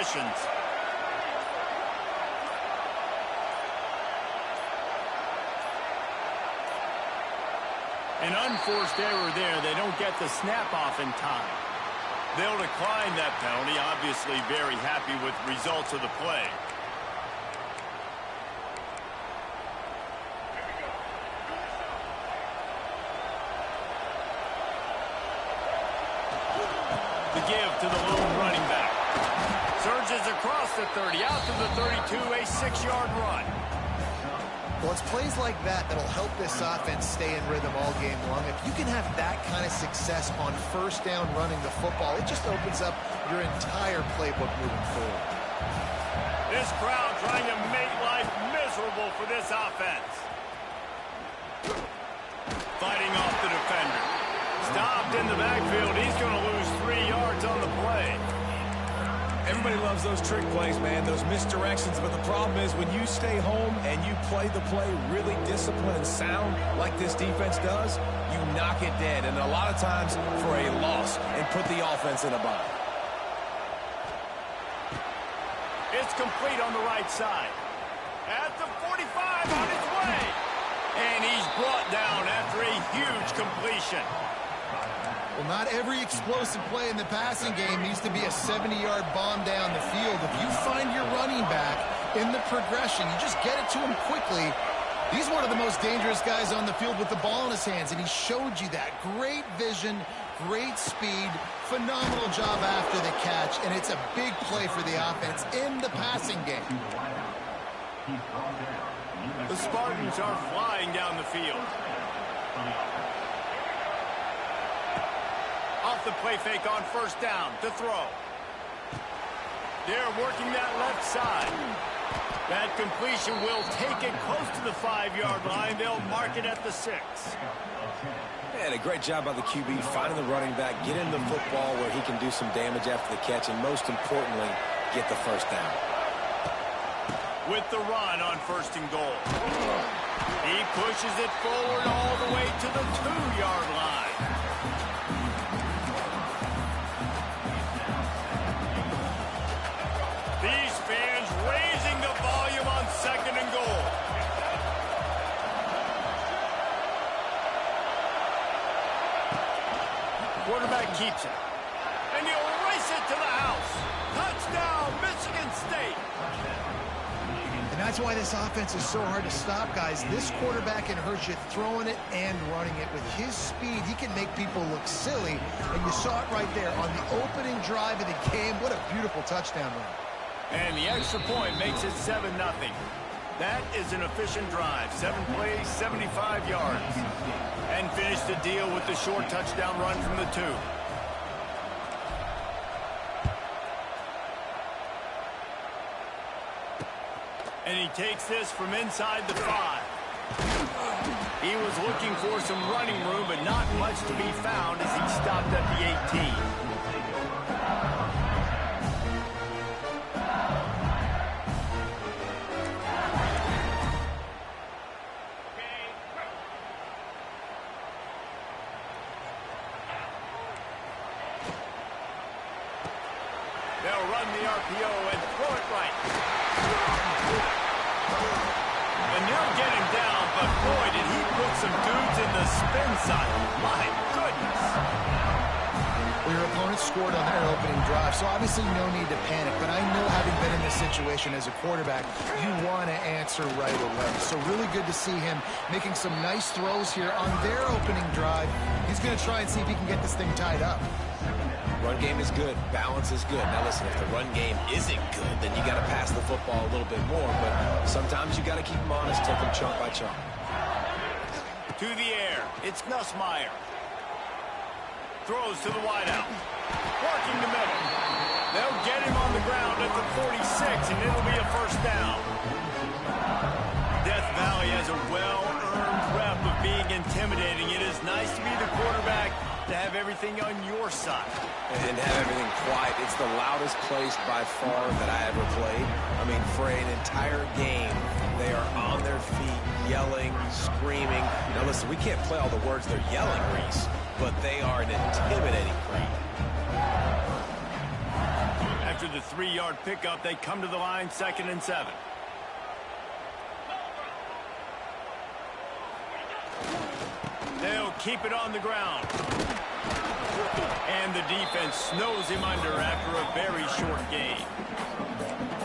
completions. An unforced error there. They don't get the snap off in time. They'll decline that penalty. Obviously very happy with results of the play. The give to the lone running back. Surges across the 30, out to the 32, a 6-yard run. Well, it's plays like that that'll help this offense stay in rhythm all game long. If you can have that kind of success on first down running the football, it just opens up your entire playbook moving forward. This crowd trying to make life miserable for this offense. Fighting off the defender. Stopped in the backfield. He's going to lose 3 yards on the play. Everybody loves those trick plays, man, those misdirections, but the problem is when you stay home and you play the play really disciplined and sound like this defense does, you knock it dead, and a lot of times for a loss, and put the offense in a bind. It's complete on the right side. At the 45, on his way. And he's brought down after a huge completion. Well, not every explosive play in the passing game needs to be a 70-yard bomb down the field. If you find your running back in the progression, you just get it to him quickly. He's one of the most dangerous guys on the field with the ball in his hands, and he showed you that. Great vision, great speed, phenomenal job after the catch, and it's a big play for the offense in the passing game. The Spartans are flying down the field. Off the play fake on first down to throw. They're working that left side. That completion will take it close to the 5-yard line. They'll mark it at the 6. And a great job by the QB finding the running back, get in the football where he can do some damage after the catch, and most importantly, get the first down. With the run on first and goal. He pushes it forward all the way to the 2-yard line. These fans raising the volume on second and goal. Quarterback keeps it. And he'll race it to the house. Touchdown, Michigan State. And that's why this offense is so hard to stop, guys. This quarterback can hurt you throwing it and running it. With his speed, he can make people look silly. And you saw it right there on the opening drive of the game. What a beautiful touchdown run. And the extra point makes it 7-0. That is an efficient drive. 7 plays, 75 yards. And finish the deal with the short touchdown run from the 2. And he takes this from inside the 5. He was looking for some running room, but not much to be found as he stopped at the 18. They'll run the RPO and throw it right. And they'll get him down, but boy, did he put some dudes in the spin side. My goodness. Well, your opponent scored on their opening drive, so obviously no need to panic. But I know, having been in this situation as a quarterback, you want to answer right away. So really good to see him making some nice throws here on their opening drive. He's going to try and see if he can get this thing tied up. Run game is good. Balance is good. Now listen, if the run game isn't good, then you got to pass the football a little bit more. But sometimes you got to keep them honest, take them chunk by chunk. To the air. It's Nussmeier. Throws to the wideout. Working the middle. They'll get him on the ground at the 46, and it'll be a first down. Death Valley has a well-earned rep of being intimidating. It is nice to be the quarterback, to have everything on your side. And have everything quiet. It's the loudest place by far that I ever played. I mean, for an entire game, they are on their feet, yelling, screaming. Now listen, we can't play all the words they're yelling, Reese, but they are an intimidating crowd. After the 3-yard pickup, they come to the line 2nd and 7. They'll keep it on the ground. And the defense snows him under after a very short gain.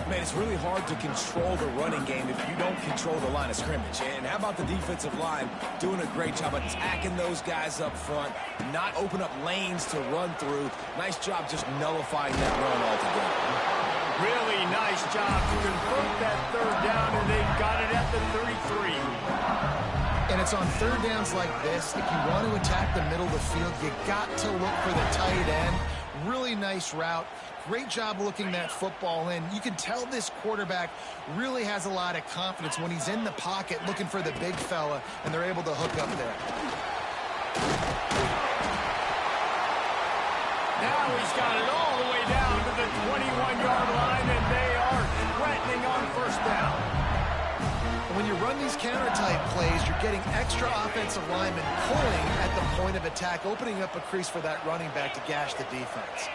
Man, it's really hard to control the running game if you don't control the line of scrimmage. And how about the defensive line doing a great job attacking those guys up front, not open up lanes to run through. Nice job just nullifying that run altogether. Really nice job to convert that 3rd down, and they got it at the 33. And it's on 3rd downs like this, if you want to attack the middle of the field, you got to look for the tight end. Really nice route. Great job looking that football in. You can tell this quarterback really has a lot of confidence when he's in the pocket looking for the big fella, and they're able to hook up there. Now he's got it all the way down to the 21-yard line, and they are threatening on 1st down. When you run these counter-type plays, you're getting extra offensive linemen pulling at the point of attack, opening up a crease for that running back to gash the defense.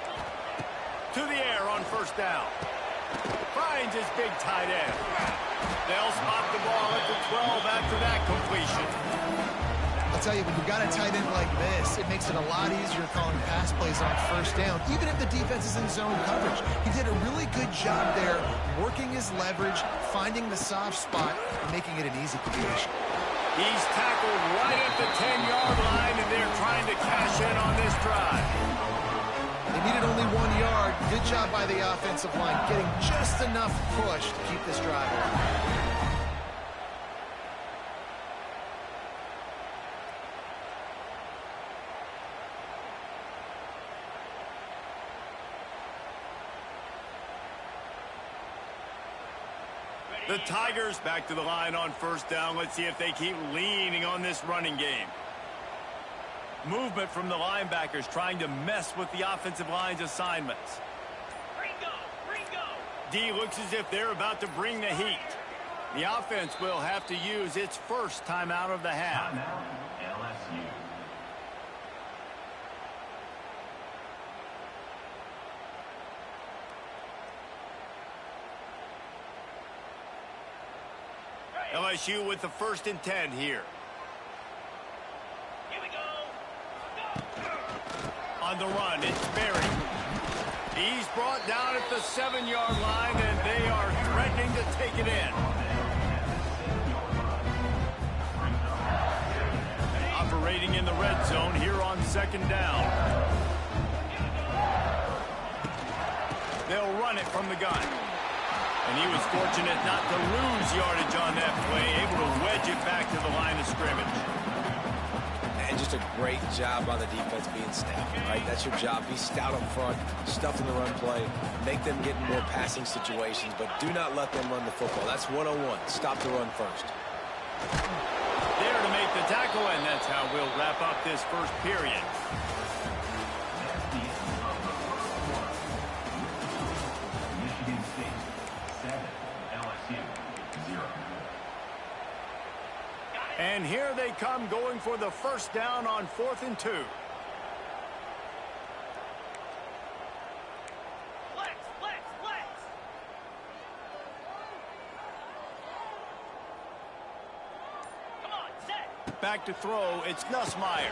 To the air on 1st down. Finds his big tight end. They'll spot the ball at the 12 after that completion. I'll tell you, when you've got a tight end like this, it makes it a lot easier calling pass plays on 1st down, even if the defense is in zone coverage. He did a really good job there, working his leverage, finding the soft spot, and making it an easy completion. He's tackled right at the 10-yard line, and they're trying to cash in on this drive. They needed only 1 yard. Good job by the offensive line, getting just enough push to keep this drive alive. The Tigers back to the line on 1st down. Let's see if they keep leaning on this running game. Movement from the linebackers trying to mess with the offensive line's assignments. D looks as if they're about to bring the heat. The offense will have to use its first timeout of the half. LSU. LSU with the 1st and 10 here. Here we go. On the run, it's Berry. He's brought down at the 7-yard line, and they are threatening to take it in. Operating in the red zone here on 2nd down. They'll run it from the gun. And he was fortunate not to lose yardage on that play, able to wedge it back to the line of scrimmage. And just a great job by the defense being stout, right? That's your job. Be stout up front, stuff in the run play, make them get in more passing situations, but do not let them run the football. That's 101. Stop the run first. There to make the tackle, and that's how we'll wrap up this 1st period. Michigan State 7, LSU 0. And here they come, going for the 1st down on 4th and 2. Come on, set. Back to throw, it's Nussmeier.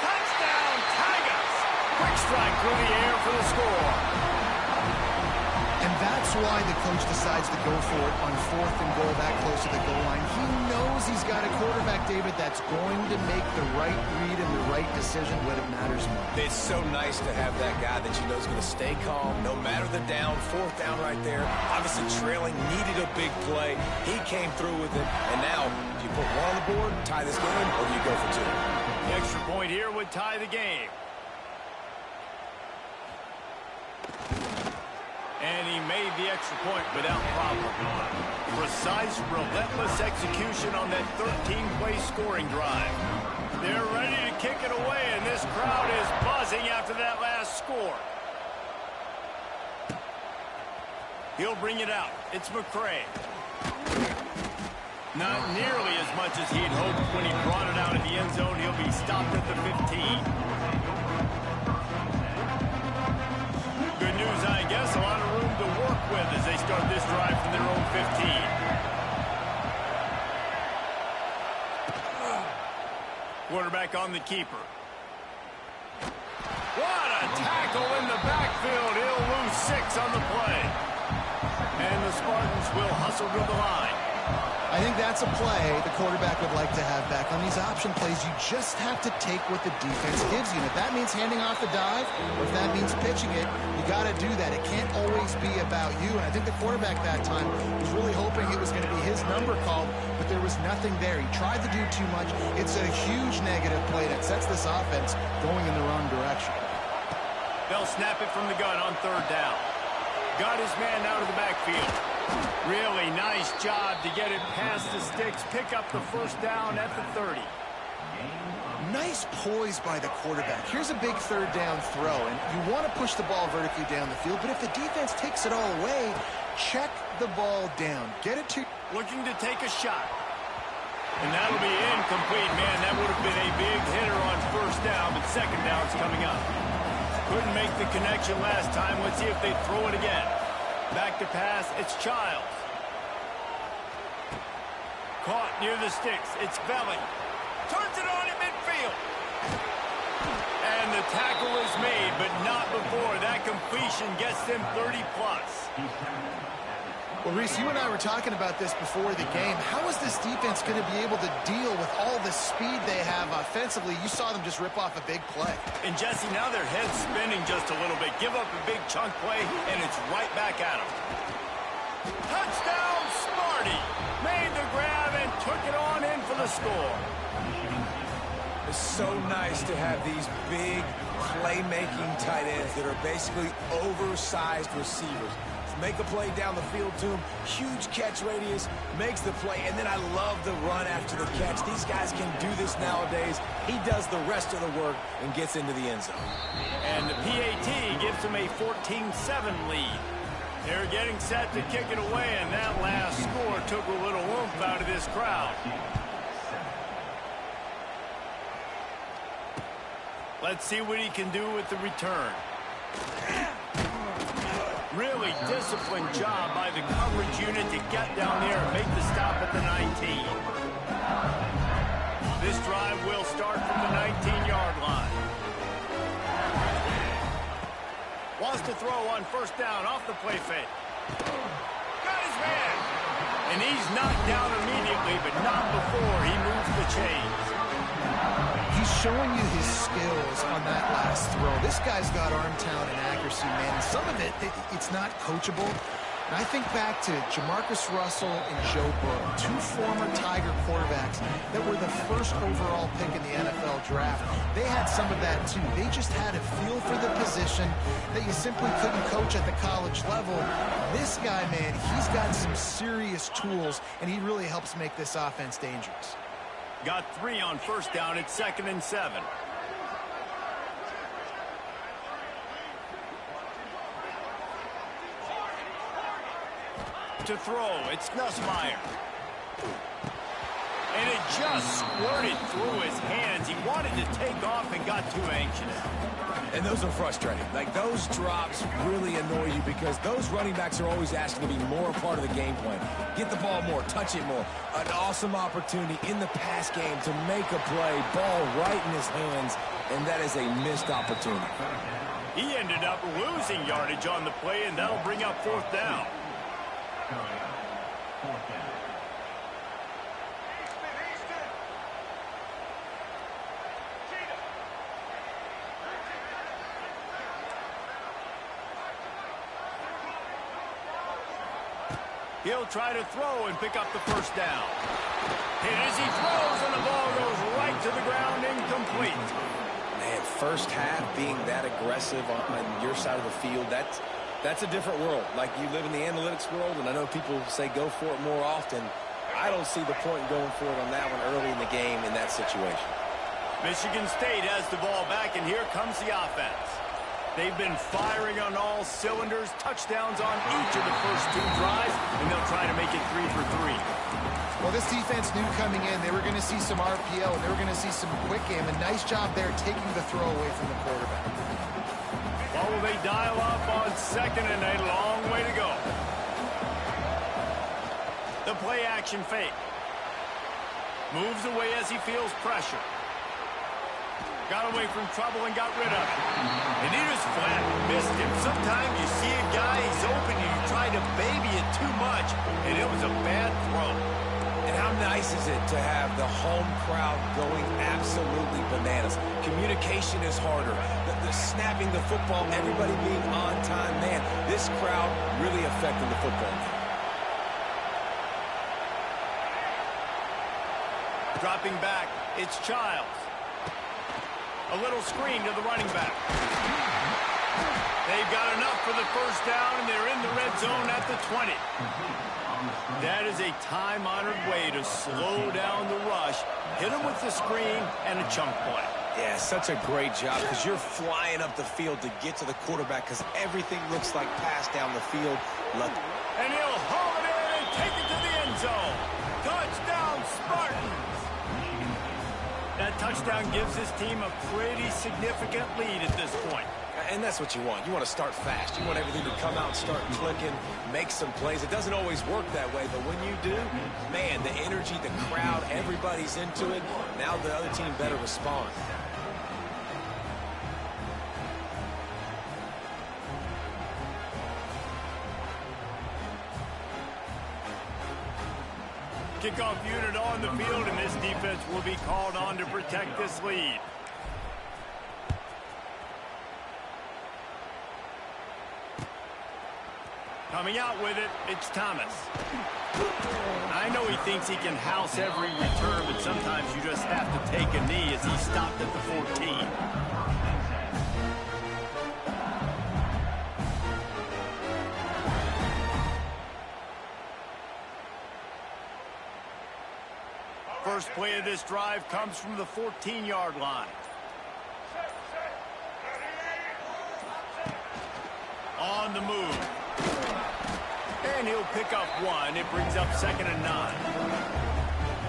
Touchdown, Tigers! Quick strike through the air for the score. And that's why the coach decides to go for it on 4th and goal that close to the goal line. He knows he's got a quarterback, David, that's going to make the right read and the right decision when it matters most. It's so nice to have that guy that you know is going to stay calm no matter the down. 4th down right there. Obviously trailing, needed a big play. He came through with it. And now, do you put 1 on the board, tie this game, or do you go for 2? The extra point here would tie the game. And he made the extra point without problem. Precise, relentless execution on that 13-play scoring drive. They're ready to kick it away, and this crowd is buzzing after that last score. He'll bring it out. It's McCray. Not nearly as much as he'd hoped when he brought it out of the end zone. He'll be stopped at the 15. Good news, I guess. A lot of Quarterback on the keeper. What a tackle in the backfield. He'll lose 6 on the play. And the Spartans will hustle to the line. I think that's a play the quarterback would like to have back. On these option plays, you just have to take what the defense gives you. And if that means handing off the dive, or if that means pitching it, you got to do that. It can't always be about you. And I think the quarterback that time was really hoping it was going to be his number called, but there was nothing there. He tried to do too much. It's a huge negative play that sets this offense going in the wrong direction. They'll snap it from the gun on 3rd down. Got his man out of the backfield. Really nice job to get it past the sticks, pick up the 1st down at the 30. Nice poise by the quarterback. Here's a big 3rd down throw, and you want to push the ball vertically down the field, but if the defense takes it all away, check the ball down. Get it to... Looking to take a shot. And that'll be incomplete. Man, that would have been a big hitter on 1st down, but 2nd down's coming up. Couldn't make the connection last time. Let's see if they throw it again. Back to pass, it's Childs. Caught near the sticks, it's Belly. Turns it on in midfield. And the tackle is made, but not before. That completion gets them 30-plus. Well, Reese, you and I were talking about this before the game. How is this defense going to be able to deal with all the speed they have offensively? You saw them just rip off a big play. And, Jesse, now their head's spinning just a little bit. Give up a big chunk play, and it's right back at them. Touchdown, Sparty! Made the grab and took it on in for the score. It's so nice to have these big playmaking tight ends that are basically oversized receivers. Make a play down the field to him, huge catch radius, makes the play, and then I love the run after the catch. These guys can do this nowadays. He does the rest of the work and gets into the end zone. And the PAT gives them a 14-7 lead. They're getting set to kick it away, and that last score took a little oomph out of this crowd. Let's see what he can do with the return. Really disciplined job by the coverage unit to get down there and make the stop at the 19. This drive will start from the 19-yard line. Wants to throw on 1st down off the play fake. Got his man. And he's knocked down immediately, but not before he moves the chains. He's showing you his skills on that last throw. This guy's got arm talent and accuracy, man. And some of it's not coachable. And I think back to Jamarcus Russell and Joe Burrow, 2 former Tiger quarterbacks that were the 1st overall pick in the NFL draft. They had some of that, too. They just had a feel for the position that you simply couldn't coach at the college level. This guy, man, he's got some serious tools, and he really helps make this offense dangerous. Got 3 on 1st down. It's 2nd and 7. To throw, it's Nussmeier. And it just squirted through his hands. He wanted to take off and got too anxious. And those are frustrating. Like, those drops really annoy you because those running backs are always asking to be more a part of the game plan. Get the ball more, touch it more. An awesome opportunity in the pass game to make a play, ball right in his hands, and that is a missed opportunity. He ended up losing yardage on the play, and that'll bring up 4th down. He'll try to throw and pick up the 1st down. Hit as he throws, and the ball goes right to the ground, incomplete. Man, 1st half being that aggressive on your side of the field, that's a different world. Like, you live in the analytics world, and I know people say go for it more often. I don't see the point in going for it on that one early in the game in that situation. Michigan State has the ball back, and here comes the offense. They've been firing on all cylinders, touchdowns on each of the first 2 drives, and they'll try to make it 3 for 3. Well, this defense knew coming in they were going to see some RPO, and they were going to see some quick game. A nice job there taking the throw away from the quarterback. Well, will they dial up on 2nd and a long way to go? The play action fake. Moves away as he feels pressure. Got away from trouble and got rid of it. And he just flat missed him. Sometimes you see a guy, he's open, and you try to baby it too much, and it was a bad throw. And how nice is it to have the home crowd going absolutely bananas? Communication is harder. The snapping the football, everybody being on time. Man, this crowd really affecting the football game. Dropping back, it's Childs. A little screen to the running back. They've got enough for the first down, and they're in the red zone at the 20. That is a time-honored way to slow down the rush, hit them with the screen, and a chunk play. Yeah, such a great job because you're flying up the field to get to the quarterback because everything looks like pass down the field. And he'll haul it in and take it to the end zone. Touchdown, Spartans! That touchdown gives his team a pretty significant lead at this point. And that's what you want. You want to start fast. You want everything to come out, start clicking, make some plays. It doesn't always work that way, but when you do, man, the energy, the crowd, everybody's into it. Now the other team better respond. Kickoff unit on the field, and this defense will be called on to protect this lead. Coming out with it, it's Thomas. I know he thinks he can house every return, but sometimes you just have to take a knee as he stopped at the 14. First play of this drive comes from the 14-yard line. On the move. And he'll pick up one. It brings up 2nd and 9.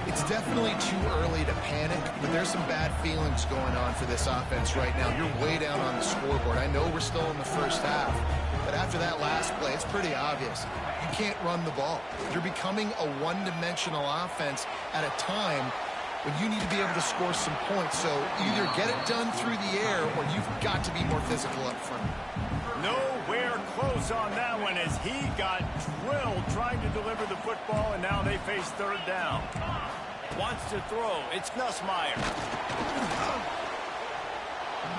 It's definitely too early to panic, but there's some bad feelings going on for this offense right now. You're way down on the scoreboard. I know we're still in the first half, but after that last play, it's pretty obvious. You can't run the ball. You're becoming a one-dimensional offense at a time when you need to be able to score some points. So either get it done through the air or you've got to be more physical up front. Nowhere close on that one as he got drilled trying to deliver the football, and now they face 3rd down. Wants to throw. It's Nussmeier.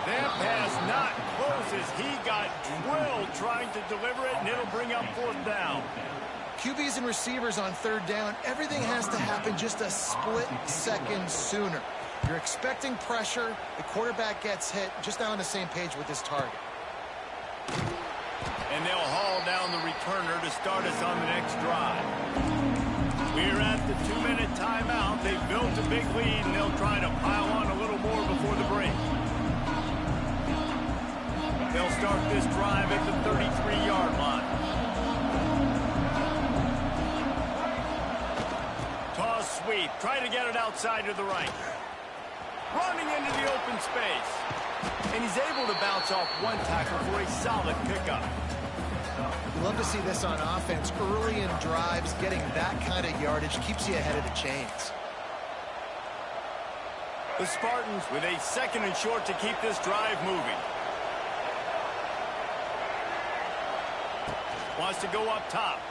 That pass not close as he got drilled trying to deliver it, and it'll bring up 4th down. QBs and receivers on 3rd down, everything has to happen just a split second sooner. You're expecting pressure. The quarterback gets hit. Just now on the same page with his target. And they'll haul down the returner to start us on the next drive. We're at the 2-minute timeout. They've built a big lead, and they'll try to pile on a little more before the break. They'll start this drive at the 33-yard line. Toss sweep. Try to get it outside to the right. Running into the open space. And he's able to bounce off one tackle for a solid pickup. You love to see this on offense. Early in drives, getting that kind of yardage keeps you ahead of the chains. The Spartans with a 2nd and short to keep this drive moving. Wants to go up top.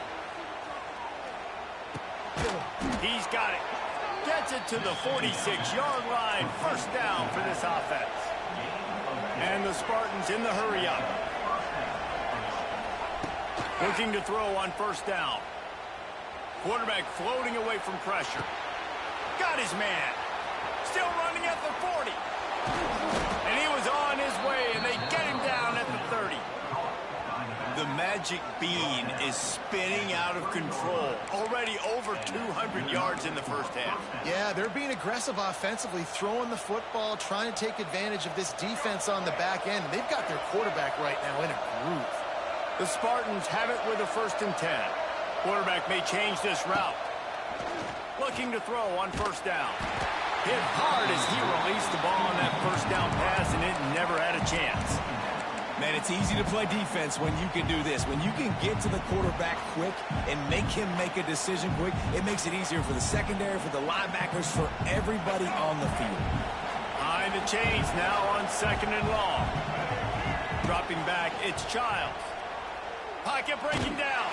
He's got it. Gets it to the 46-yard line. 1st down for this offense. And the Spartans in the hurry-up. Looking to throw on 1st down. Quarterback floating away from pressure. Got his man. Still running at the 40. And he was on his way, and they get him down at the 30. The magic bean is spinning out of control. Already over 200 yards in the first half. Yeah, they're being aggressive offensively, throwing the football, trying to take advantage of this defense on the back end. They've got their quarterback right now in a groove. The Spartans have it with a 1st and 10. Quarterback may change this route. Looking to throw on 1st down. Hit hard as he released the ball on that 1st down pass, and it never had a chance. Man, it's easy to play defense when you can do this. When you can get to the quarterback quick and make him make a decision quick, it makes it easier for the secondary, for the linebackers, for everybody on the field. High Trying to change now on 2nd and long. Dropping back, it's Childs. Pocket breaking down.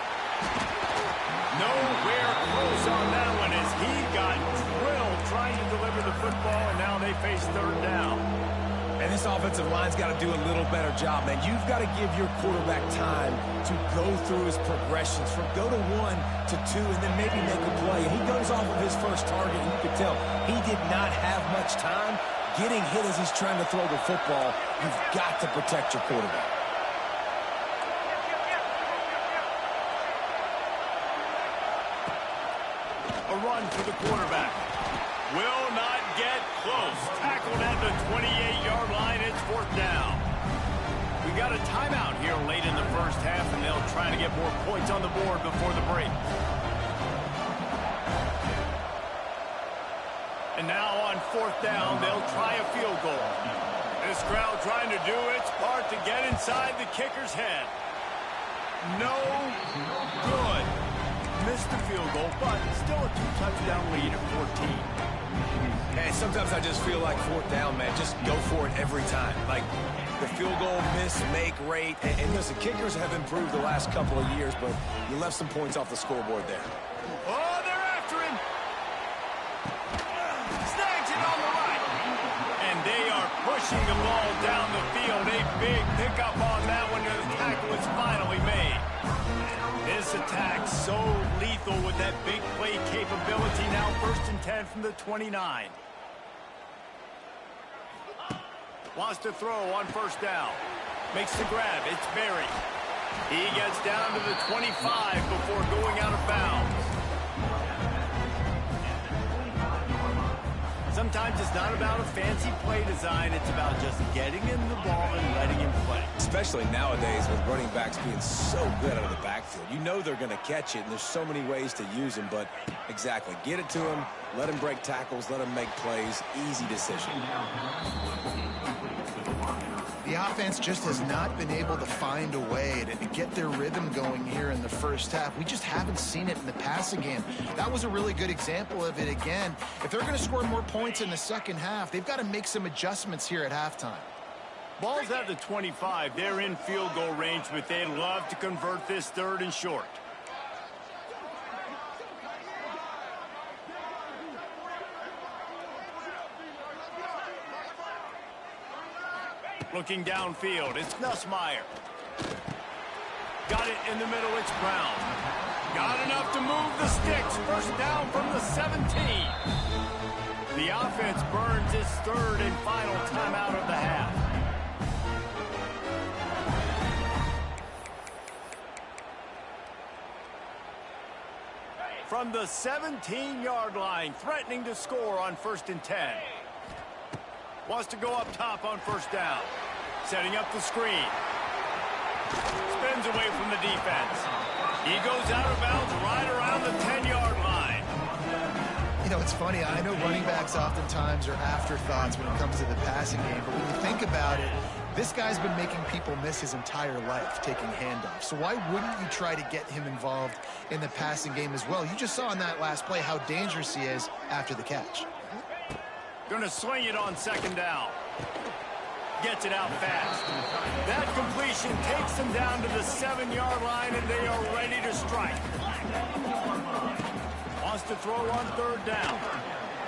Nowhere close on that one as he got drilled trying to deliver the football, and now they face 3rd down. And this offensive line's got to do a little better job, man. You've got to give your quarterback time to go through his progressions from go to 1 to 2 and then maybe make a play. And he goes off of his first target, and you could tell he did not have much time getting hit as he's trying to throw the football. You've got to protect your quarterback. A run for the quarterback. Will not get close. Tackled at the 28-yard line. It's 4th down. We got a timeout here late in the first half, and they'll try to get more points on the board before the break. And now on 4th down, they'll try a field goal. This crowd trying to do its part to get inside the kicker's head. No good. Missed the field goal, but still a 2-touchdown lead at 14. Hey, sometimes I just feel like 4th down, man. Just go for it every time. Like the field goal miss, make rate. And listen, kickers have improved the last couple of years, but you left some points off the scoreboard there. Oh, they're after him. Snags it on the right. And they are pushing the ball down the field. A big pickup on that one, and the tackle is finally made. This attack so lethal with that big play capability. Now 1st and 10 from the 29. Wants to throw on 1st down. Makes the grab. It's Berry. He gets down to the 25 before going out of bounds. Sometimes it's not about a fancy play design. It's about just getting him the ball and letting him play. Especially nowadays with running backs being so good out of the backfield. You know they're going to catch it, and there's so many ways to use them. But exactly, get it to him, let him break tackles, let him make plays. Easy decision. The offense just has not been able to find a way to get their rhythm going here in the first half. We just haven't seen it in the passing game. That was a really good example of it again. If they're going to score more points in the second half, they've got to make some adjustments here at halftime. Ball's at the 25. They're in field goal range, but they'd love to convert this 3rd and short. Looking downfield, it's Nussmeier. Got it in the middle, it's Brown. Got enough to move the sticks. 1st down from the 17. The offense burns its 3rd and final timeout of the half. From the 17-yard line, threatening to score on 1st and 10. Wants to go up top on 1st down. Setting up the screen. Spins away from the defense. He goes out of bounds right around the 10-yard line. You know, it's funny. I know running backs oftentimes are afterthoughts when it comes to the passing game, but when you think about it, this guy's been making people miss his entire life taking handoffs. So why wouldn't you try to get him involved in the passing game as well? You just saw in that last play how dangerous he is after the catch. Gonna swing it on 2nd down. Gets it out fast. That completion takes them down to the 7-yard line, and they are ready to strike. Wants to throw on 3rd down.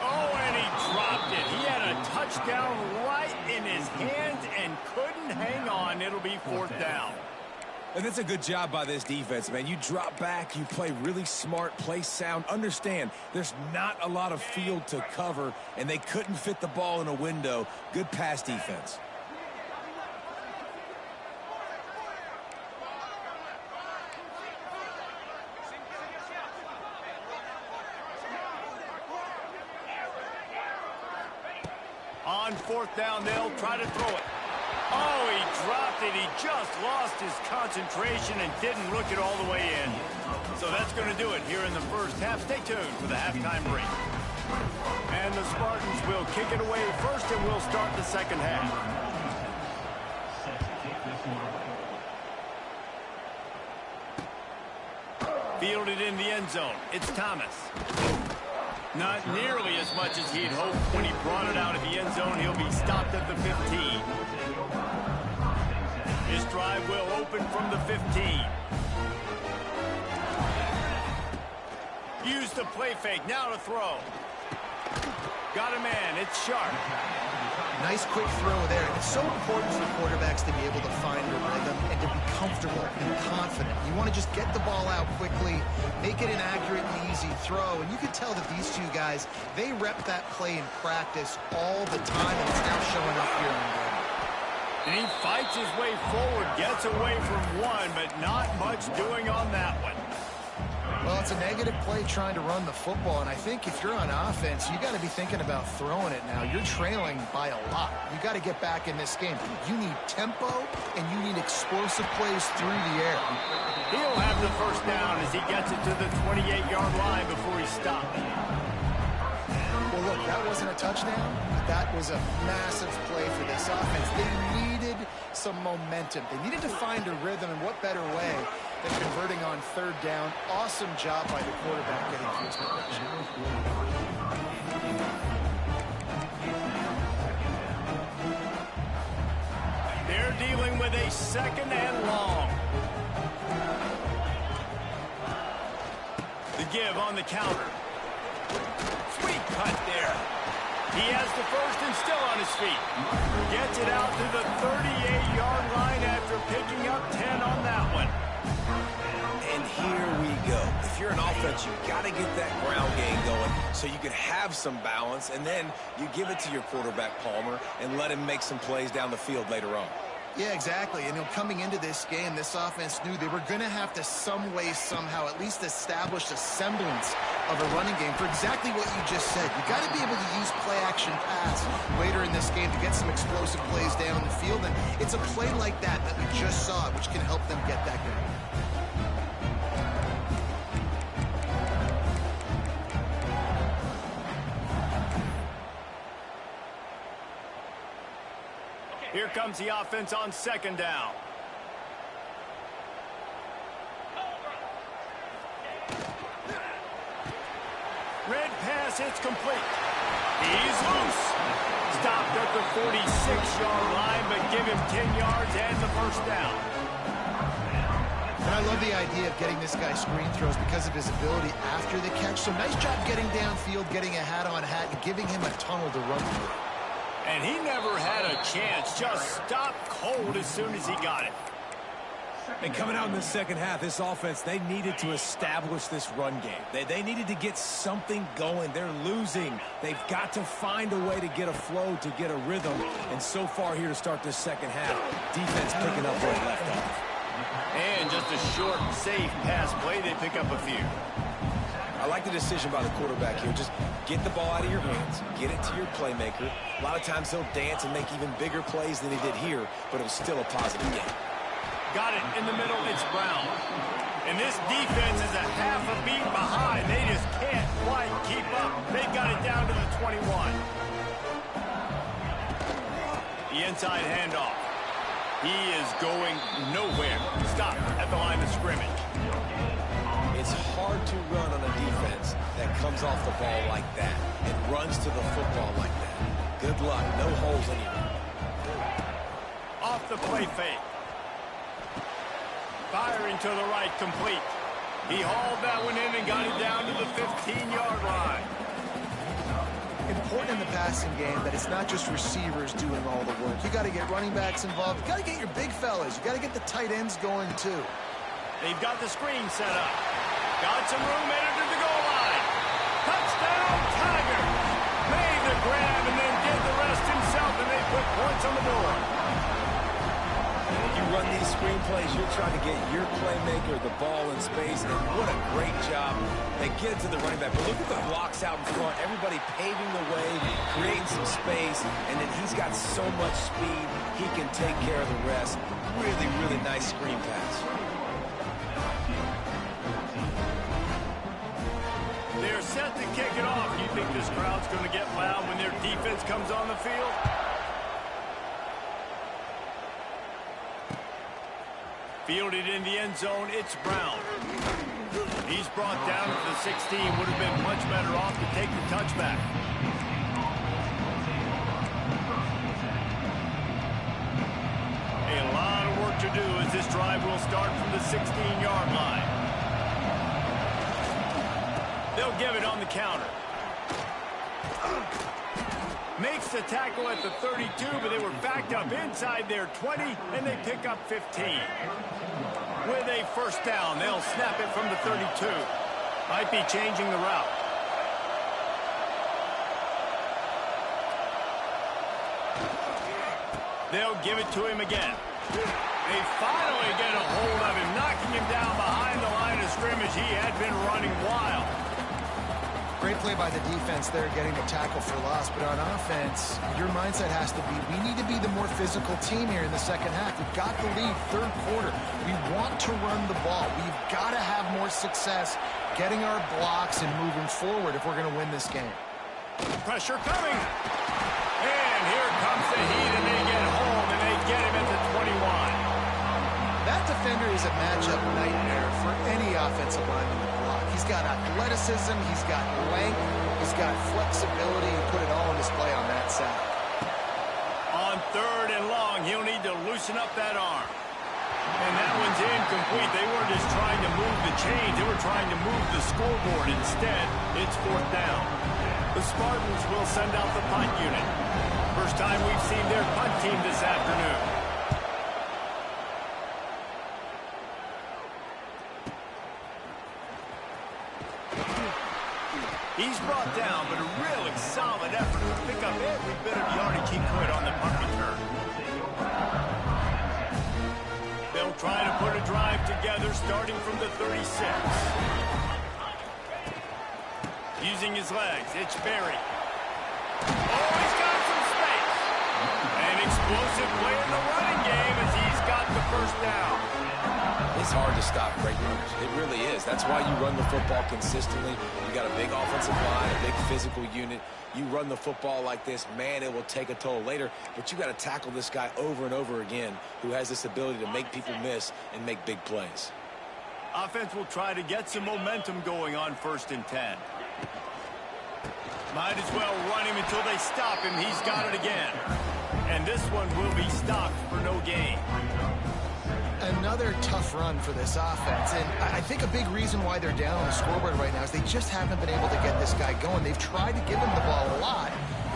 Oh, and he dropped it. He had a touchdown right in his hands and couldn't hang on. It'll be 4th down. And that's a good job by this defense, man. You drop back, you play really smart, play sound. Understand, there's not a lot of field to cover, and they couldn't fit the ball in a window. Good pass defense. On 4th down, they'll try to throw it. Oh, he dropped it. He just lost his concentration and didn't look it all the way in. So that's going to do it here in the first half. Stay tuned for the halftime break. And the Spartans will kick it away first, and we'll start the second half. Fielded in the end zone. It's Thomas. Not nearly as much as he'd hoped when he brought it out of the end zone. He'll be stopped at the 15. This drive will open from the 15. Use the play fake. Now to throw. Got a man. It's sharp. Nice quick throw there. And it's so important for quarterbacks to be able to find a rhythm and to be comfortable and confident. You want to just get the ball out quickly, make it an accurate and easy throw. And you can tell that these two guys, they rep that play in practice all the time, and it's now showing up here in the game. And he fights his way forward, gets away from one, but not much doing on that one. Well, it's a negative play trying to run the football, and I think if you're on offense, you got to be thinking about throwing it now. You're trailing by a lot. You got to get back in this game. You need tempo, and you need explosive plays through the air. He'll have the first down as he gets it to the 28-yard line before he stopped. Well, look, that wasn't a touchdown, but that was a massive play for this offense. They needed some momentum. They needed to find a rhythm, and what better way than converting on third down. Awesome job by the quarterback getting through his progression. They're dealing with a second and long. The give on the counter. Sweet cut there. He has the first and still on his feet. Gets it out to the 38-yard line after picking up 10 on that one. And here we go. If you're an offense, you got to get that ground game going so you can have some balance, and then you give it to your quarterback, Palmer, and let him make some plays down the field later on. Yeah, exactly. And coming into this game, this offense knew they were going to have to some way, somehow, at least establish a semblance of a running game for exactly what you just said. You got to be able to use play-action pass later in this game to get some explosive plays down the field. And it's a play like that that we just saw, which can help them get that going. Here comes the offense on second down. Red pass, it's complete. He's loose. Stopped at the 46-yard line, but give him 10 yards and the first down. And I love the idea of getting this guy screen throws because of his ability after the catch. So nice job getting downfield, getting a hat-on-hat, and giving him a tunnel to run through. And he never had a chance. Just stopped cold as soon as he got it. And coming out in the second half, this offense, they needed to establish this run game. They needed to get something going. They're losing. They've got to find a way to get a flow, to get a rhythm. And so far here to start this second half, defense picking up where it left off. And just a short, safe pass play. They pick up a few. I like the decision by the quarterback here. Just get the ball out of your hands, get it to your playmaker. A lot of times he'll dance and make even bigger plays than he did here, but it was still a positive game. Got it in the middle. It's Brown. And this defense is a half a beat behind. They just can't quite keep up. They got it down to the 21. The inside handoff. He is going nowhere. Stop at the line of scrimmage. It's hard to run on a defense that comes off the ball like that and runs to the football like that. Good luck. No holes anywhere. Off the play fake. Firing to the right, complete. He hauled that one in and got it down to the 15-yard line. Important in the passing game that it's not just receivers doing all the work. You got to get running backs involved. You got to get your big fellas. You got to get the tight ends going too. They've got the screen set up. Got some room, headed to the goal line. Touchdown, Tigers! Made the grab and then did the rest himself, and they put points on the board. When you run these screen plays, you're trying to get your playmaker the ball in space, and what a great job. They get it to the running back, but look at the blocks out in front. Everybody paving the way, creating some space, and then he's got so much speed, he can take care of the rest. Really, really nice screen pass. They're set to kick it off. You think this crowd's going to get loud when their defense comes on the field? Fielded in the end zone, it's Brown. He's brought down to the 16. Would have been much better off to take the touchback. A lot of work to do as this drive will start from the 16-yard line. They'll give it on the counter. Makes the tackle at the 32, but they were backed up inside their 20, and they pick up 15. With a first down, they'll snap it from the 32. Might be changing the route. They'll give it to him again. They finally get a hold of him, knocking him down behind the line of scrimmage. He had been running wild. Great play by the defense there, getting the tackle for loss. But on offense, your mindset has to be, we need to be the more physical team here in the second half. We've got the lead, third quarter. We want to run the ball. We've got to have more success getting our blocks and moving forward if we're going to win this game. Pressure coming. And here comes the heat, and they get home, and they get him at the 21. That defender is a matchup nightmare for any offensive lineman to block. He's got athleticism, he's got length, he's got flexibility. He put it all on display on that side. On third and long, he'll need to loosen up that arm. And that one's incomplete. They weren't just trying to move the chains, they were trying to move the scoreboard. Instead, it's fourth down. The Spartans will send out the punt unit. First time we've seen their punt team this afternoon. He's brought down, but a really solid effort to pick up every bit of yardage he could on the punt return. They'll try to put a drive together starting from the 36. Using his legs, it's Berry. Oh, he's got some space. An explosive play in the running game as he's got the first down. It's hard to stop great runners. It really is. That's why you run the football consistently. You got a big offensive line, a big physical unit. You run the football like this, man, it will take a toll later. But you got to tackle this guy over and over again who has this ability to make people miss and make big plays. Offense will try to get some momentum going on 1st and 10. Might as well run him until they stop him. He's got it again. And this one will be stopped for no gain. Another tough run for this offense, and I think a big reason why they're down on the scoreboard right now is they just haven't been able to get this guy going. They've tried to give him the ball a lot.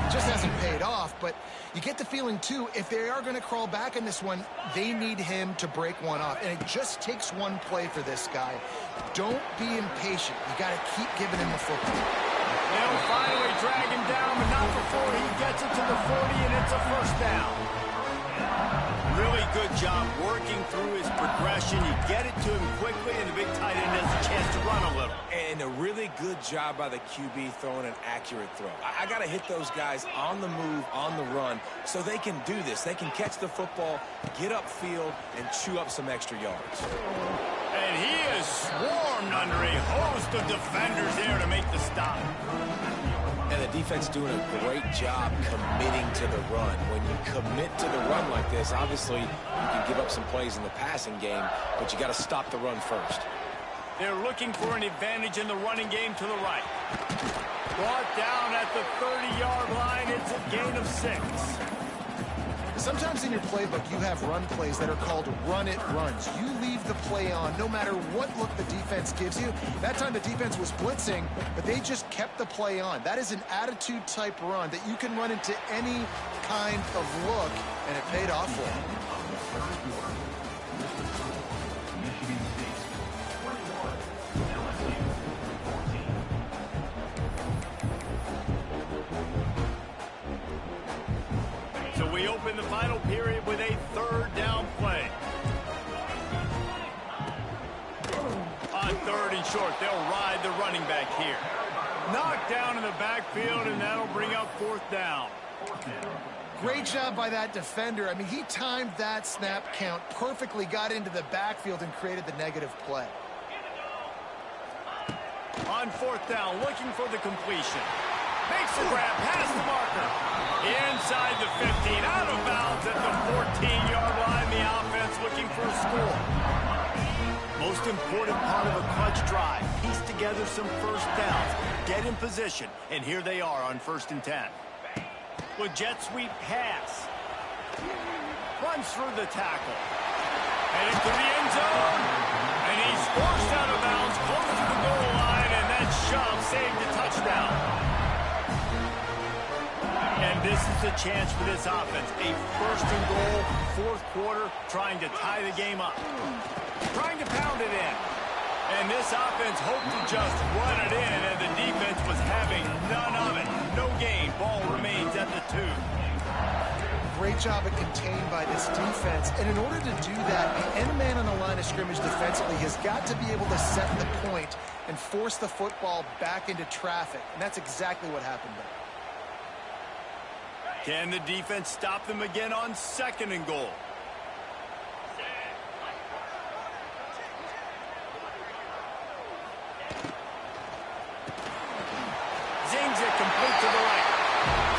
It just hasn't paid off, but you get the feeling, too, if they are going to crawl back in this one, they need him to break one off, and it just takes one play for this guy. Don't be impatient. You got to keep giving him the football. They'll finally drag him down, but not before he gets it to the 40, and it's a first down. Really good job working through his progression. You get it to him quickly, and the big tight end has a chance to run a little. And a really good job by the QB throwing an accurate throw. I got to hit those guys on the move, on the run, so they can do this. They can catch the football, get upfield, and chew up some extra yards. And he is swarmed under a host of defenders there to make the stop. And the defense doing a great job committing to the run. When you commit to the run like this, obviously you can give up some plays in the passing game, but you got to stop the run first. They're looking for an advantage in the running game to the right. Brought down at the 30-yard line. It's a gain of 6. Sometimes in your playbook, you have run plays that are called run-it runs. You leave the play on no matter what look the defense gives you. That time the defense was blitzing, but they just kept the play on. That is an attitude-type run that you can run into any kind of look, and it paid off for them. So we open the final period with a third down play. On third and short, they'll ride the running back here. Knocked down in the backfield, and that'll bring up fourth down. Great job by that defender. I mean, he timed that snap count perfectly, got into the backfield, and created the negative play. On fourth down, looking for the completion. Makes the grab, past the marker. Inside the 15, out of bounds at the 14-yard line. The offense looking for a score. Most important part of a clutch drive, together some first downs, get in position, and here they are on 1st and 10. With jet sweep pass. Runs through the tackle. Headed to the end zone. And he's forced out of bounds close to the goal line, and that shove saved a touchdown. And this is the chance for this offense. A 1st and goal, 4th quarter, trying to tie the game up. Trying to pound it in. And this offense hoped to just run it in, and the defense was having none of it. No gain. Ball remains at the 2. Great job at contained by this defense. And in order to do that, the end man on the line of scrimmage defensively has got to be able to set the point and force the football back into traffic. And that's exactly what happened there. Can the defense stop them again on 2nd and goal? Zings it complete to the right.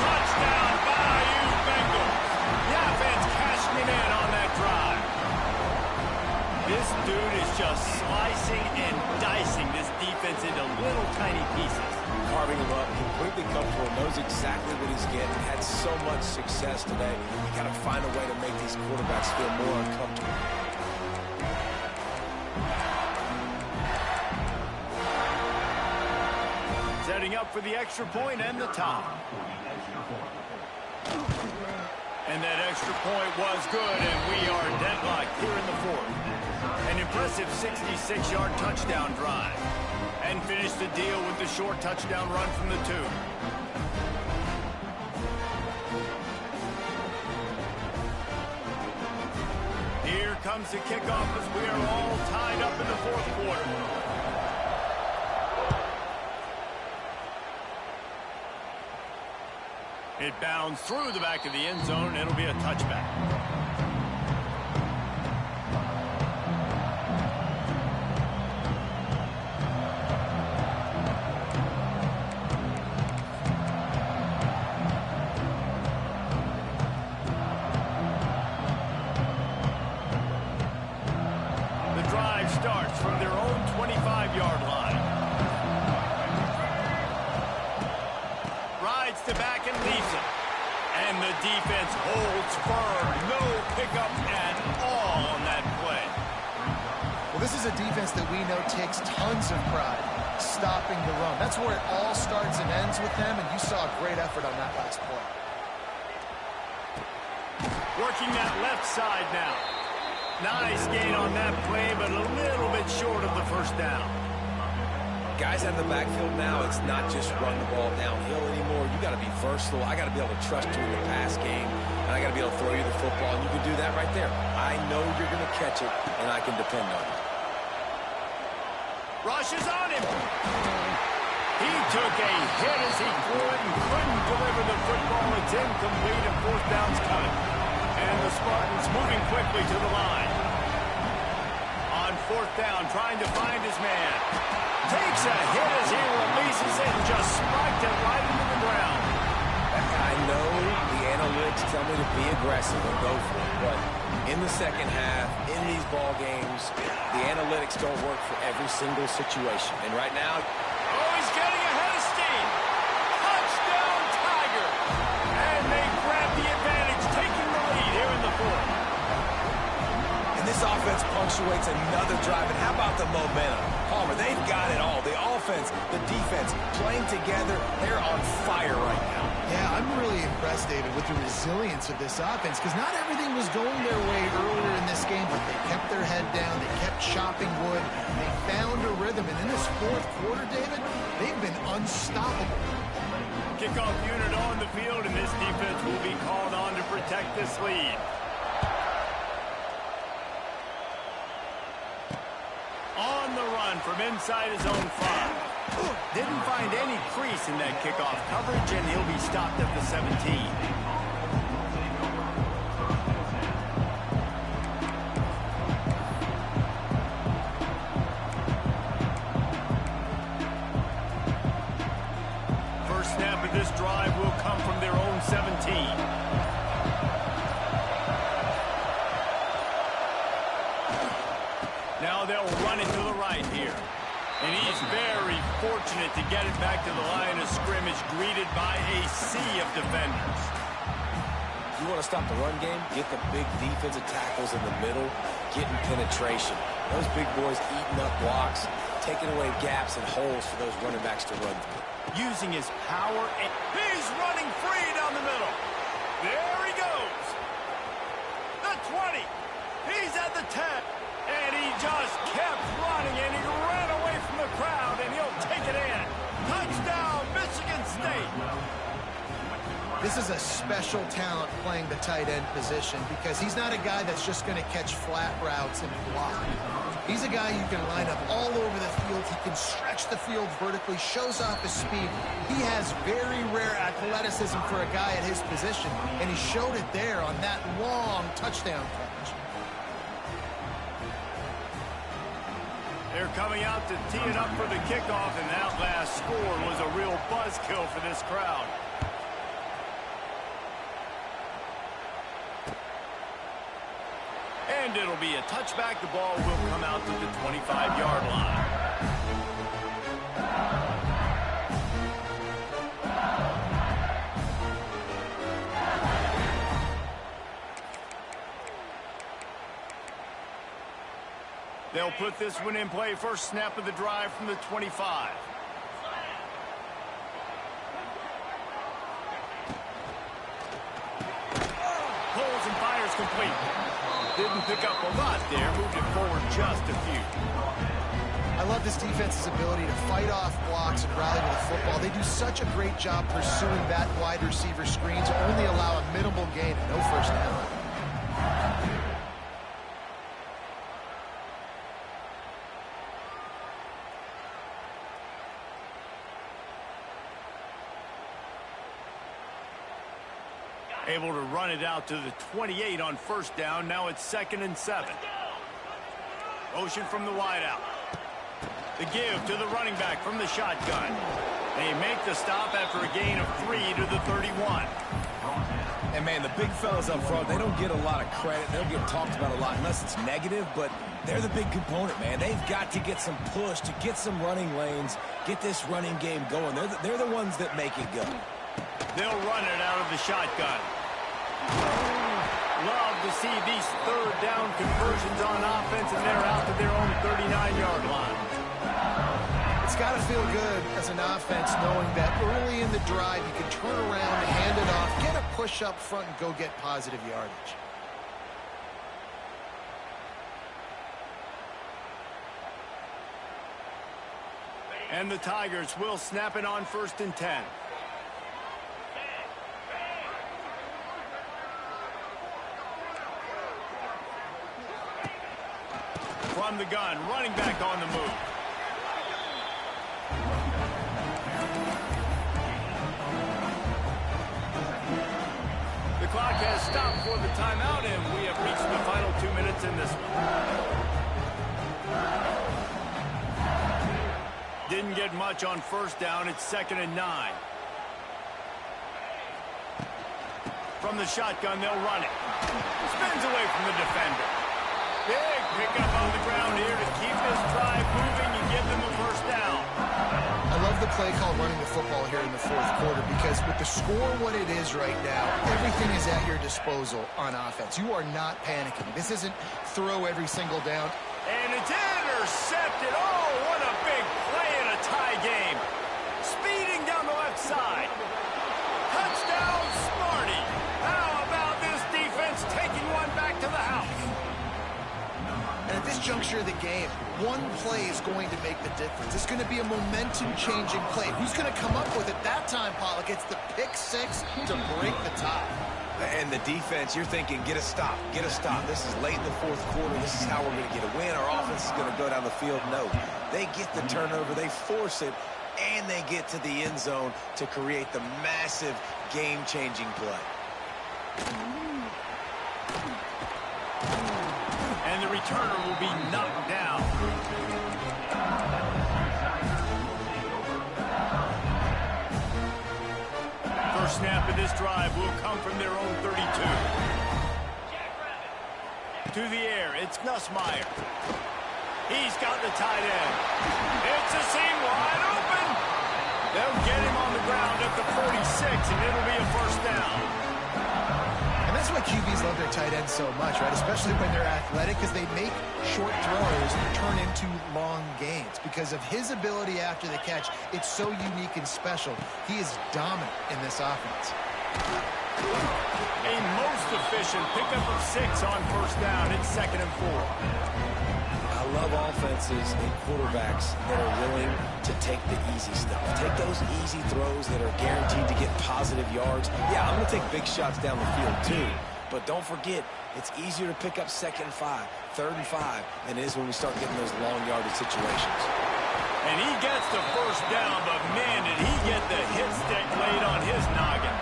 Touchdown, Bayou Bengals. The offense cashing it in on that drive. This dude is just slicing and dicing this defense into little tiny pieces. Carving him up, completely comfortable, knows exactly what he's getting, had so much success today. You got to find a way to make these quarterbacks feel more uncomfortable. Setting up for the extra point and the tie. And that extra point was good, and we are deadlocked here in the 4th. An impressive 66-yard touchdown drive. And finish the deal with the short touchdown run from the 2. Here comes the kickoff as we are all tied up in the 4th quarter. It bounds through the back of the end zone, and it'll be a touchback. The drive starts from their own 25-yard line. Rides to back and leaves it. And the defense holds firm. No pickup at all on that play. Well, this is a defense that we know takes tons of pride stopping the run. That's where it all starts and ends with them, and you saw a great effort on that last play. Working that left side now. Nice gain on that play, but a little bit short of the 1st down. Guys out of the backfield now, it's not just run the ball downhill anymore. You got to be versatile. I got to be able to trust you in the pass game, and I got to be able to throw you the football, and you can do that right there. I know you're going to catch it, and I can depend on you. Rushes on him. He took a hit as he threw it and couldn't deliver the football. It's incomplete, and 4th down's coming. And the Spartans moving quickly to the line. On 4th down, trying to find his man. Takes a hit as he releases it and just spiked it right into the ground. I know the analytics tell me to be aggressive and go for it, but in the 2nd half, in these ball games, the analytics don't work for every single situation. And right now, he's getting ahead of steam. Touchdown, Tiger. And they grab the advantage, taking the lead here in the 4th. and this offense punctuates another drive. And how about the momentum? Palmer, they've got it all. The offense, the defense, playing together. They're on fire right now. Yeah, I'm really impressed, David, with the resilience of this offense, because not everything was going their way earlier in this game, but they kept their head down, they kept chopping wood, they found a rhythm, and in this 4th quarter, David, they've been unstoppable. Kickoff unit on the field, and this defense will be called on to protect this lead. On the run from inside his own 5. Didn't find any crease in that kickoff coverage, and he'll be stopped at the 17. First snap of this drive will come from their own 17. Now they'll run it to the right here. And he's very, fortunate to get it back to the line of scrimmage, greeted by a sea of defenders. You want to stop the run game? Get the big defensive tackles in the middle, getting penetration. Those big boys eating up blocks, taking away gaps and holes for those running backs to run through. Using his power, and he's running free down the middle. There he goes. The 20. He's at the 10. And he just kept running, and he ran away from the crowd, and he'll take it in. Touchdown, Michigan State. This is a special talent playing the tight end position because he's not a guy that's just going to catch flat routes and block. He's a guy you can line up all over the field. He can stretch the field vertically, shows off his speed. He has very rare athleticism for a guy at his position, and he showed it there on that long touchdown catch. They're coming out to tee it up for the kickoff, and that last score was a real buzzkill for this crowd. And it'll be a touchback. The ball will come out to the 25-yard line. They'll put this one in play. First snap of the drive from the 25. Pulls and fires complete. Didn't pick up a lot there. Moved it forward just a few. I love this defense's ability to fight off blocks and rally with the football. They do such a great job pursuing that wide receiver screen to only allow a minimal gain and no first down. Able to run it out to the 28 on first down. Now it's 2nd and 7. Motion from the wideout. The give to the running back from the shotgun. They make the stop after a gain of 3 to the 31. And, man, the big fellas up front, they don't get a lot of credit. They don't get talked about a lot unless it's negative, but they're the big component, man. They've got to get some push, to get some running lanes, get this running game going. They're the ones that make it go. They'll run it out of the shotgun. Love to see these third down conversions on offense, and they're out to their own 39-yard line. It's got to feel good as an offense knowing that early in the drive you can turn around, hand it off, get a push up front, and go get positive yardage. And the Tigers will snap it on 1st and 10. From the gun, running back on the move. The clock has stopped for the timeout, and we have reached the final 2 minutes in this one. Didn't get much on first down. It's 2nd and 9. From the shotgun, they'll run it. Spins away from the defender. Big pickup on the ground here to keep this drive moving and give them a first down. I love the play call running the football here in the 4th quarter because with the score what it is right now, everything is at your disposal on offense. You are not panicking. This isn't throw every single down. And it's intercepted. Oh, what a big play in a tie game. Speeding down the left side. Touchdown, Smarty. How about this defense taking one back to the house? And at this juncture of the game, one play is going to make the difference. It's going to be a momentum-changing play. Who's going to come up with it that time, Pollock? It's the pick six to break the tie. And the defense, you're thinking, get a stop, get a stop. This is late in the 4th quarter. This is how we're going to get a win. Our offense is going to go down the field. No, they get the turnover, they force it, and they get to the end zone to create the massive game-changing play. And the returner will be knocked down. First snap of this drive will come from their own 32. To the air, it's Nussmeier. He's got the tight end. It's a seam wide open. and it'll be a first down. And that's why QBs love their tight ends so much, right? Especially when they're athletic, because they make short throws turn into long gains. Because of his ability after the catch, it's so unique and special. He is dominant in this offense. A most efficient pickup of 6 on first down. It's 2nd and 4. I love offenses and quarterbacks that are willing to take the easy stuff. Take those easy throws that are guaranteed to get positive yards. Yeah, I'm going to take big shots down the field too. But don't forget, it's easier to pick up 2nd and 5, 3rd and 5 than it is when we start getting those long yardage situations. And he gets the first down, but man, did he get the hit stick laid on his noggin.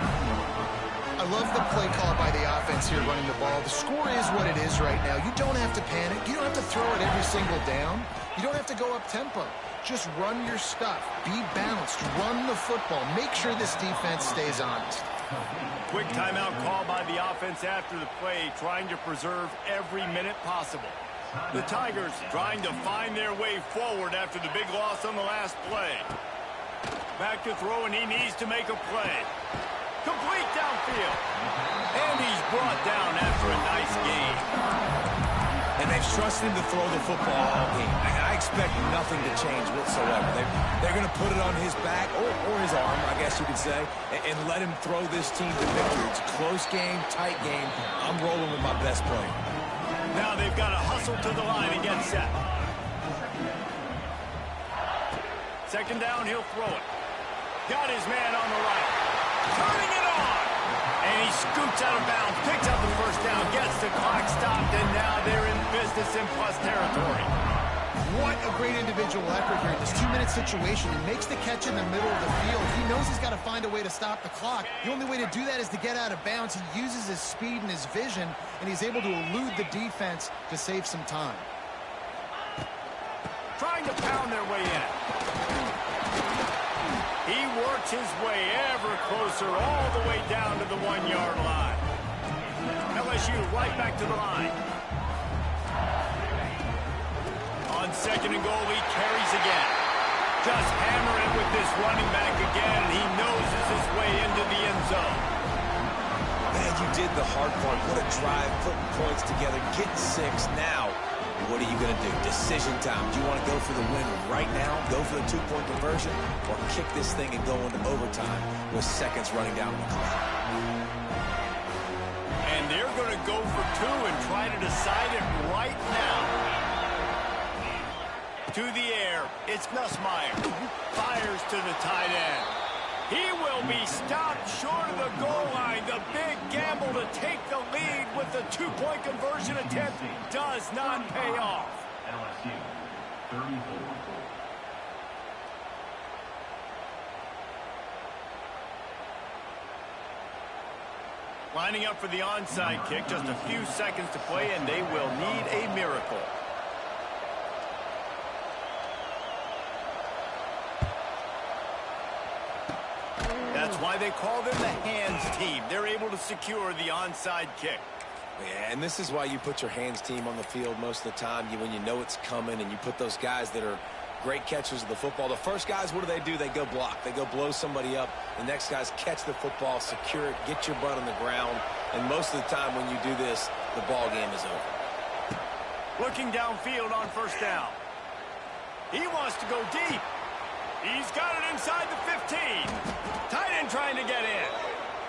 I love the play call by the offense here running the ball. The score is what it is right now. You don't have to panic. You don't have to throw it every single down. You don't have to go up tempo. Just run your stuff. Be balanced. Run the football. Make sure this defense stays honest. Quick timeout call by the offense after the play, trying to preserve every minute possible. The Tigers trying to find their way forward after the big loss on the last play. Back to throw, and he needs to make a play. Complete downfield. And he's brought down after a nice gain. And they've trusted him to throw the football all game. I expect nothing to change whatsoever. They're going to put it on his back, or his arm, I guess you could say, and let him throw this team to victory. It's a close game, tight game. I'm rolling with my best player. Now they've got to hustle to the line and get set. 2nd down, he'll throw it. Got his man on the right. Turning it on. And he scoots out of bounds, picks up the first down, gets the clock stopped, and now they're in business in plus territory. What a great individual effort here in this 2-minute situation. He makes the catch in the middle of the field. He knows he's got to find a way to stop the clock. The only way to do that is to get out of bounds. He uses his speed and his vision, and he's able to elude the defense to save some time. Trying to pound their way in. He works his way ever closer all the way down to the 1-yard line. LSU right back to the line. On 2nd and goal, he carries again. Just hammer it with this running back again, and he noses his way into the end zone. Man, you did the hard part. What a drive, putting points together, getting 6. Now, what are you going to do? Decision time. Do you want to go for the win right now, go for the 2-point conversion, or kick this thing and go into overtime with seconds running down the clock? And they're going to go for 2 and try to decide it right now. To the air, it's Nussmeier. Fires to the tight end. He will be stopped short of the goal line. The big gamble to take the lead with the 2-point conversion attempt does not pay off. LSU 34. Lining up for the onside kick. Just a few seconds to play, and they will need a miracle. That's why they call them the hands team. They're able to secure the onside kick. Yeah, and this is why you put your hands team on the field most of the time. When you know it's coming, and you put those guys that are great catchers of the football. The first guys, what do? They go block. They go blow somebody up. The next guys catch the football, secure it, get your butt on the ground. And most of the time when you do this, the ball game is over. Looking downfield on first down. He wants to go deep. He's got it inside the 15. Tight end trying to get in.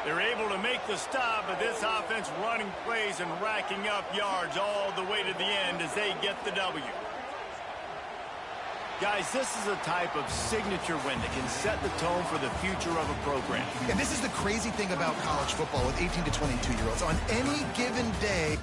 They're able to make the stop, but this offense running plays and racking up yards all the way to the end as they get the W. Guys, this is a type of signature win that can set the tone for the future of a program. And this is the crazy thing about college football with 18 to 22-year-olds. On any given day,